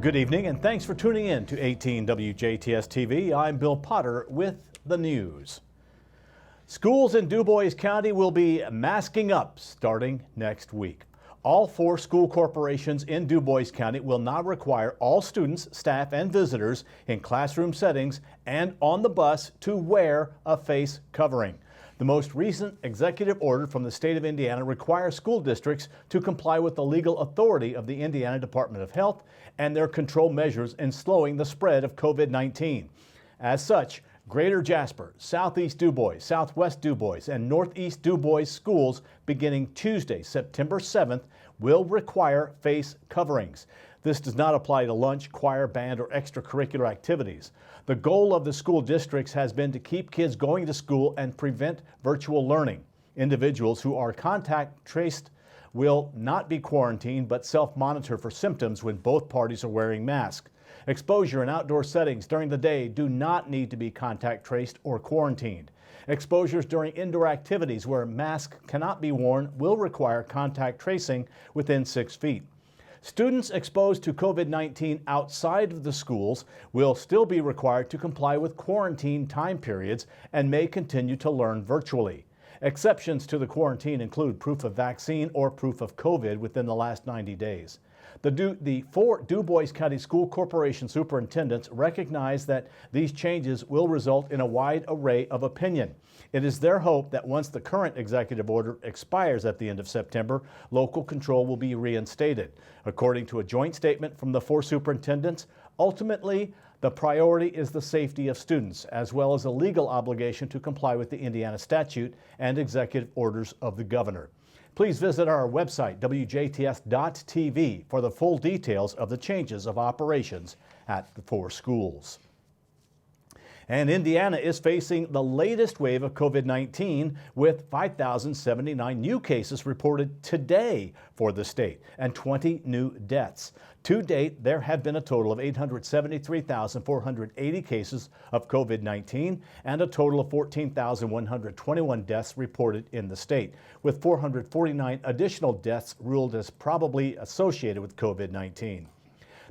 Good evening and thanks for tuning in to 18 WJTS TV. I'm Bill Potter with the news. Schools in Dubois County will be masking up starting next week. All 4 school corporations in Dubois County will now require all students, staff, and visitors in classroom settings and on the bus to wear a face covering. The most recent executive order from the state of Indiana requires school districts to comply with the legal authority of the Indiana Department of Health and their control measures in slowing the spread of COVID-19. As such, Greater Jasper, Southeast Dubois, Southwest Dubois, and Northeast Dubois schools beginning Tuesday, September 7th, will require face coverings. This does not apply to lunch, choir, band, or extracurricular activities. The goal of the school districts has been to keep kids going to school and prevent virtual learning. Individuals who are contact traced will not be quarantined but self-monitor for symptoms when both parties are wearing masks. Exposure in outdoor settings during the day do not need to be contact traced or quarantined. Exposures during indoor activities where masks cannot be worn will require contact tracing within 6 feet. Students exposed to COVID-19 outside of the schools will still be required to comply with quarantine time periods and may continue to learn virtually. Exceptions to the quarantine include proof of vaccine or proof of COVID within the last 90 days. The 4 Dubois County School Corporation superintendents recognize that these changes will result in a wide array of opinion. It is their hope that once the current executive order expires at the end of September, local control will be reinstated. According to a joint statement from the 4 superintendents, ultimately, the priority is the safety of students, as well as a legal obligation to comply with the Indiana statute and executive orders of the governor. Please visit our website, WJTS.tv, for the full details of the changes of operations at the 4 schools. And Indiana is facing the latest wave of COVID-19 with 5,079 new cases reported today for the state and 20 new deaths. To date, there have been a total of 873,480 cases of COVID-19 and a total of 14,121 deaths reported in the state, with 449 additional deaths ruled as probably associated with COVID-19.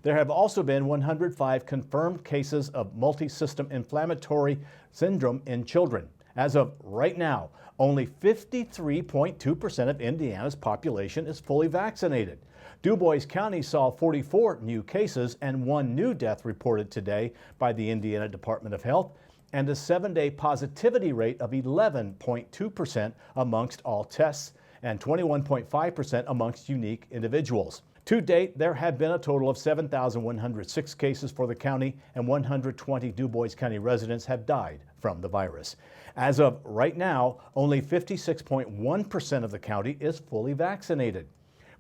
There have also been 105 confirmed cases of multisystem inflammatory syndrome in children. As of right now, only 53.2% of Indiana's population is fully vaccinated. Dubois County saw 44 new cases and 1 new death reported today by the Indiana Department of Health, and a 7-day positivity rate of 11.2% amongst all tests and 21.5% amongst unique individuals. To date, there have been a total of 7,106 cases for the county, and 120 Dubois County residents have died from the virus. As of right now, only 56.1% of the county is fully vaccinated.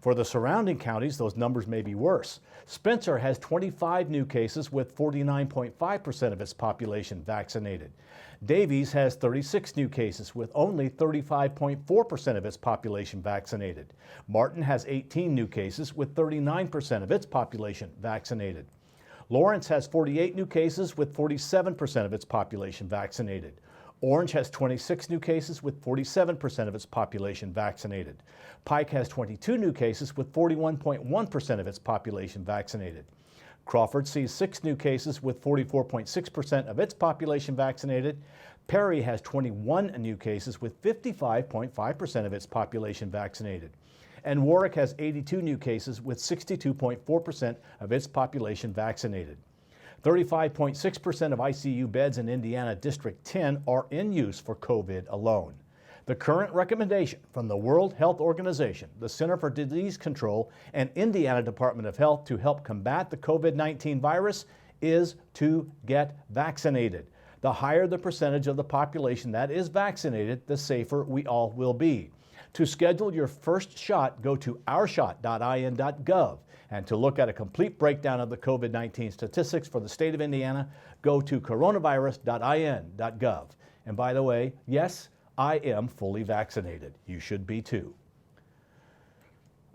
For the surrounding counties, those numbers may be worse. Spencer has 25 new cases with 49.5% of its population vaccinated. Davies has 36 new cases with only 35.4% of its population vaccinated. Martin has 18 new cases with 39% of its population vaccinated. Lawrence has 48 new cases with 47% of its population vaccinated. Orange has 26 new cases with 47% of its population vaccinated. Pike has 22 new cases with 41.1% of its population vaccinated. Crawford sees 6 new cases with 44.6% of its population vaccinated. Perry has 21 new cases with 55.5% of its population vaccinated. And Warwick has 82 new cases with 62.4% of its population vaccinated. 35.6% of ICU beds in Indiana District 10 are in use for COVID alone. The current recommendation from the World Health Organization, the Center for Disease Control, and Indiana Department of Health to help combat the COVID-19 virus is to get vaccinated. The higher the percentage of the population that is vaccinated, the safer we all will be. To schedule your first shot, go to ourshot.in.gov. And to look at a complete breakdown of the COVID-19 statistics for the state of Indiana, go to coronavirus.in.gov. And by the way, yes, I am fully vaccinated. You should be too.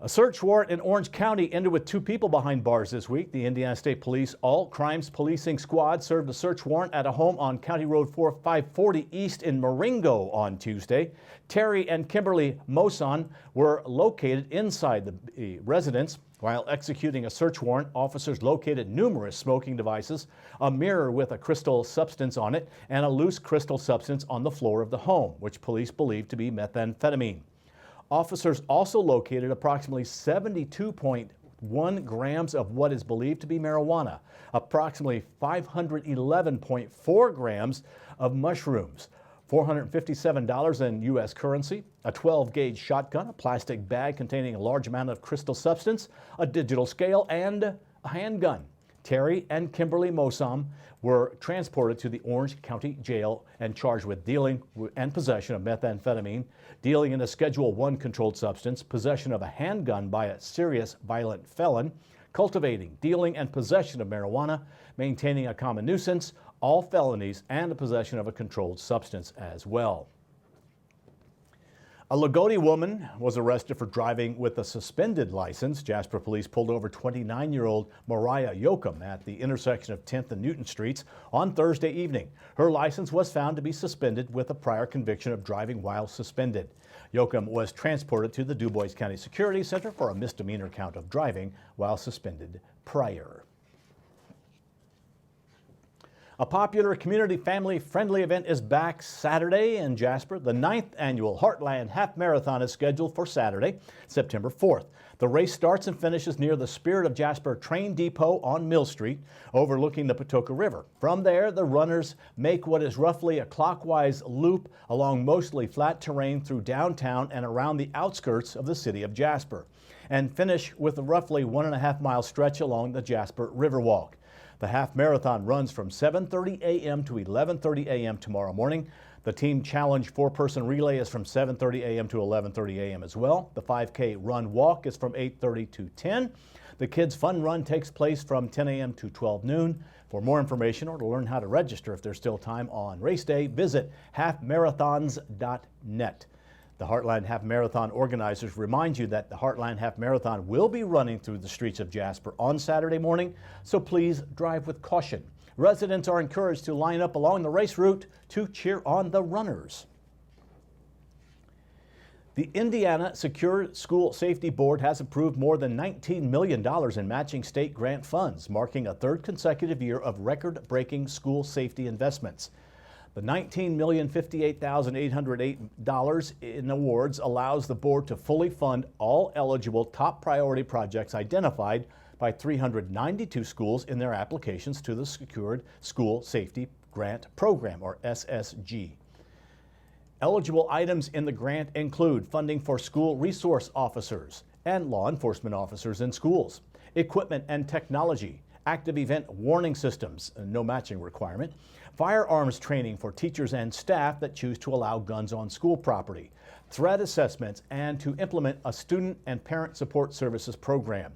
A search warrant in Orange County ended with 2 people behind bars this week. The Indiana State Police All Crimes Policing Squad served a search warrant at a home on County Road 540 East in Marengo on Tuesday. Terry and Kimberly Moson were located inside the residence. While executing a search warrant, officers located numerous smoking devices, a mirror with a crystal substance on it, and a loose crystal substance on the floor of the home, which police believe to be methamphetamine. Officers also located approximately 72.1 grams of what is believed to be marijuana, approximately 511.4 grams of mushrooms, $457 in U.S. currency, a 12-gauge shotgun, a plastic bag containing a large amount of crystal substance, a digital scale, and a handgun. Terry and Kimberly Mosam were transported to the Orange County Jail and charged with dealing and possession of methamphetamine, dealing in a Schedule I controlled substance, possession of a handgun by a serious violent felon, cultivating, dealing, and possession of marijuana, maintaining a common nuisance, all felonies, and the possession of a controlled substance as well. A Lagodi woman was arrested for driving with a suspended license. Jasper police pulled over 29-year-old Mariah Yoakum at the intersection of 10th and Newton Streets on Thursday evening. Her license was found to be suspended with a prior conviction of driving while suspended. Yoakum was transported to the DuBois County Security Center for a misdemeanor count of driving while suspended prior. A popular community family-friendly event is back Saturday in Jasper. The 9th annual Heartland Half Marathon is scheduled for Saturday, September 4th. The race starts and finishes near the Spirit of Jasper train depot on Mill Street, overlooking the Patoka River. From there, the runners make what is roughly a clockwise loop along mostly flat terrain through downtown and around the outskirts of the city of Jasper, and finish with a roughly 1.5-mile stretch along the Jasper Riverwalk. The half marathon runs from 7:30 a.m. to 11:30 a.m. tomorrow morning. The team challenge 4-person relay is from 7:30 a.m. to 11:30 a.m. as well. The 5K run walk is from 8:30 to 10. The kids fun run takes place from 10 a.m. to 12 noon. For more information or to learn how to register if there's still time on race day, visit halfmarathons.net. The Heartland Half Marathon organizers remind you that the Heartland Half Marathon will be running through the streets of Jasper on Saturday morning, so please drive with caution. Residents are encouraged to line up along the race route to cheer on the runners. The Indiana Secure School Safety Board has approved more than $19 million in matching state grant funds, marking a third consecutive year of record-breaking school safety investments. The $19,058,808 in awards allows the board to fully fund all eligible top priority projects identified by 392 schools in their applications to the Secured School Safety Grant Program, or SSG. Eligible items in the grant include funding for school resource officers and law enforcement officers in schools, equipment and technology, active event warning systems, no matching requirement, firearms training for teachers and staff that choose to allow guns on school property, threat assessments, and to implement a student and parent support services program.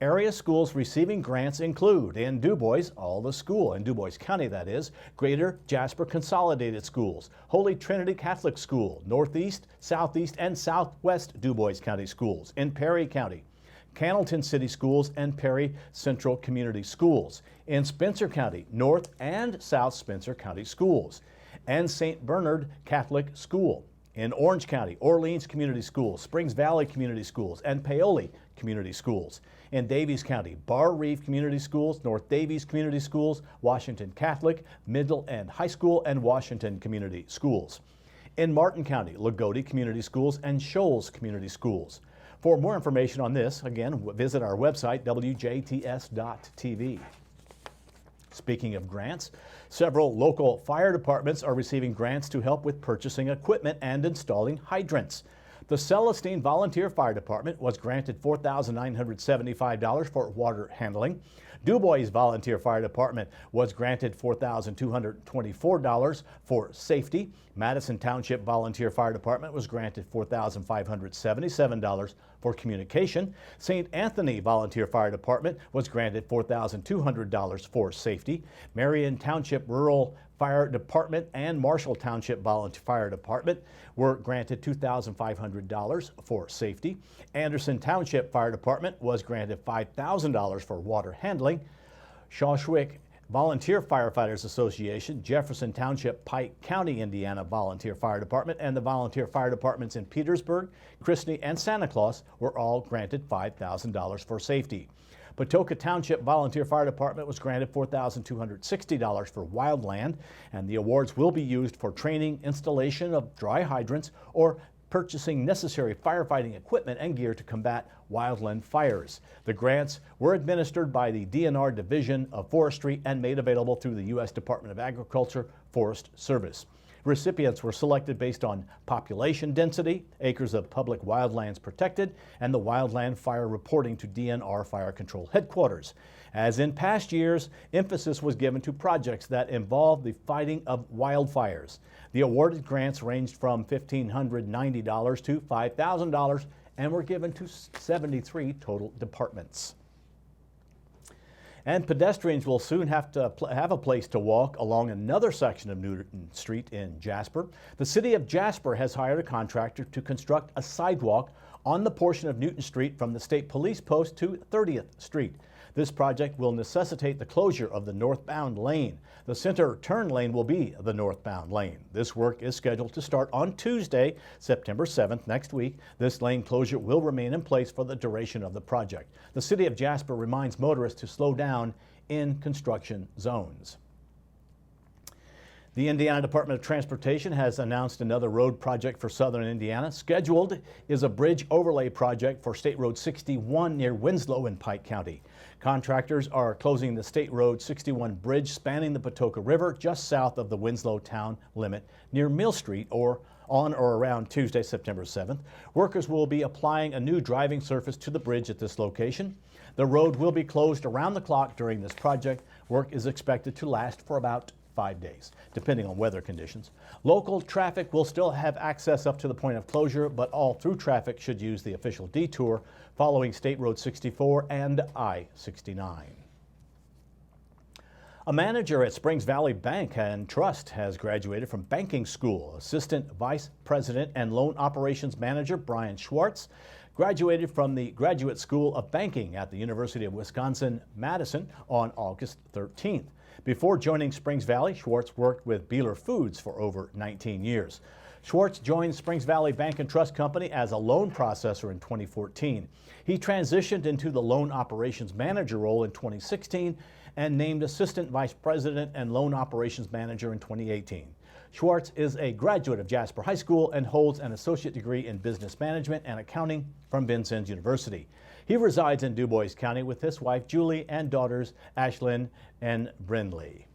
Area schools receiving grants include in DuBois, all the school, in DuBois County that is, Greater Jasper Consolidated Schools, Holy Trinity Catholic School, Northeast, Southeast, and Southwest DuBois County Schools, in Perry County, Cannleton City Schools, and Perry Central Community Schools, in Spencer County, North and South Spencer County Schools, and St. Bernard Catholic School, in Orange County, Orleans Community Schools, Springs Valley Community Schools, and Paoli Community Schools, in Davies County, Bar Reeve Community Schools, North Davies Community Schools, Washington Catholic, Middle and High School, and Washington Community Schools, in Martin County, Lagodi Community Schools, and Shoals Community Schools. For more information on this, again, visit our website, WJTS.tv. Speaking of grants, several local fire departments are receiving grants to help with purchasing equipment and installing hydrants. The Celestine Volunteer Fire Department was granted $4,975 for water handling. DuBois Volunteer Fire Department was granted $4,224 for safety. Madison Township Volunteer Fire Department was granted $4,577 for communication. St. Anthony Volunteer Fire Department was granted $4,200 for safety. Marion Township Rural Fire Department and Marshall Township Volunteer Fire Department were granted $2,500 for safety. Anderson Township Fire Department was granted $5,000 for water handling. Shawshwick Volunteer Firefighters Association, Jefferson Township, Pike County, Indiana Volunteer Fire Department, and the volunteer fire departments in Petersburg, Christie, and Santa Claus were all granted $5,000 for safety. Patoka Township Volunteer Fire Department was granted $4,260 for wildland, and the awards will be used for training, installation of dry hydrants, or purchasing necessary firefighting equipment and gear to combat wildland fires. The grants were administered by the DNR Division of Forestry and made available through the U.S. Department of Agriculture Forest Service. Recipients were selected based on population density, acres of public wildlands protected, and the wildland fire reporting to DNR Fire Control Headquarters. As in past years, emphasis was given to projects that involve the fighting of wildfires. The awarded grants ranged from $1,590 to $5,000 and were given to 73 total departments. And pedestrians will soon have a place to walk along another section of Newton Street in Jasper. The city of Jasper has hired a contractor to construct a sidewalk on the portion of Newton Street from the State Police Post to 30th Street. This project will necessitate the closure of the northbound lane. The center turn lane will be the northbound lane. This work is scheduled to start on Tuesday, September 7th, next week. This lane closure will remain in place for the duration of the project. The city of Jasper reminds motorists to slow down in construction zones. The Indiana Department of Transportation has announced another road project for southern Indiana. Scheduled is a bridge overlay project for State Road 61 near Winslow in Pike County. Contractors are closing the State Road 61 bridge spanning the Patoka River just south of the Winslow town limit near Mill Street on or around Tuesday, September 7th. Workers will be applying a new driving surface to the bridge at this location. The road will be closed around the clock during this project. Work is expected to last for about 5 days, depending on weather conditions. Local traffic will still have access up to the point of closure, but all through traffic should use the official detour following State Road 64 and I-69. A manager at Springs Valley Bank and Trust has graduated from banking school. Assistant Vice President and Loan Operations Manager Brian Schwartz graduated from the Graduate School of Banking at the University of Wisconsin-Madison on August 13th. Before joining Springs Valley, Schwartz worked with Beeler Foods for over 19 years. Schwartz joined Springs Valley Bank and Trust Company as a loan processor in 2014. He transitioned into the loan operations manager role in 2016 and named Assistant Vice President and Loan Operations Manager in 2018. Schwartz is a graduate of Jasper High School and holds an associate degree in business management and accounting from Vincennes University. He resides in Dubois County with his wife Julie and daughters Ashlyn and Brindley.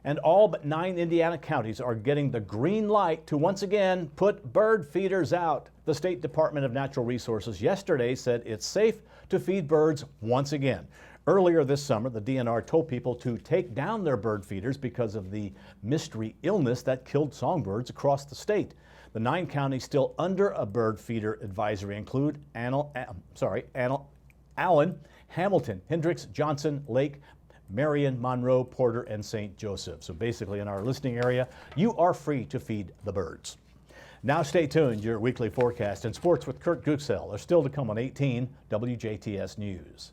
And all but 9 Indiana counties are getting the green light to once again put bird feeders out. The State Department of Natural Resources yesterday said it's safe to feed birds once again. Earlier this summer, the DNR told people to take down their bird feeders because of the mystery illness that killed songbirds across the state. The 9 counties still under a bird feeder advisory include Allen, Hamilton, Hendricks, Johnson, Lake, Marion, Monroe, Porter, and St. Joseph. So basically in our listening area, you are free to feed the birds. Now stay tuned. Your weekly forecast and sports with Kurt Guxell are still to come on 18 WJTS News.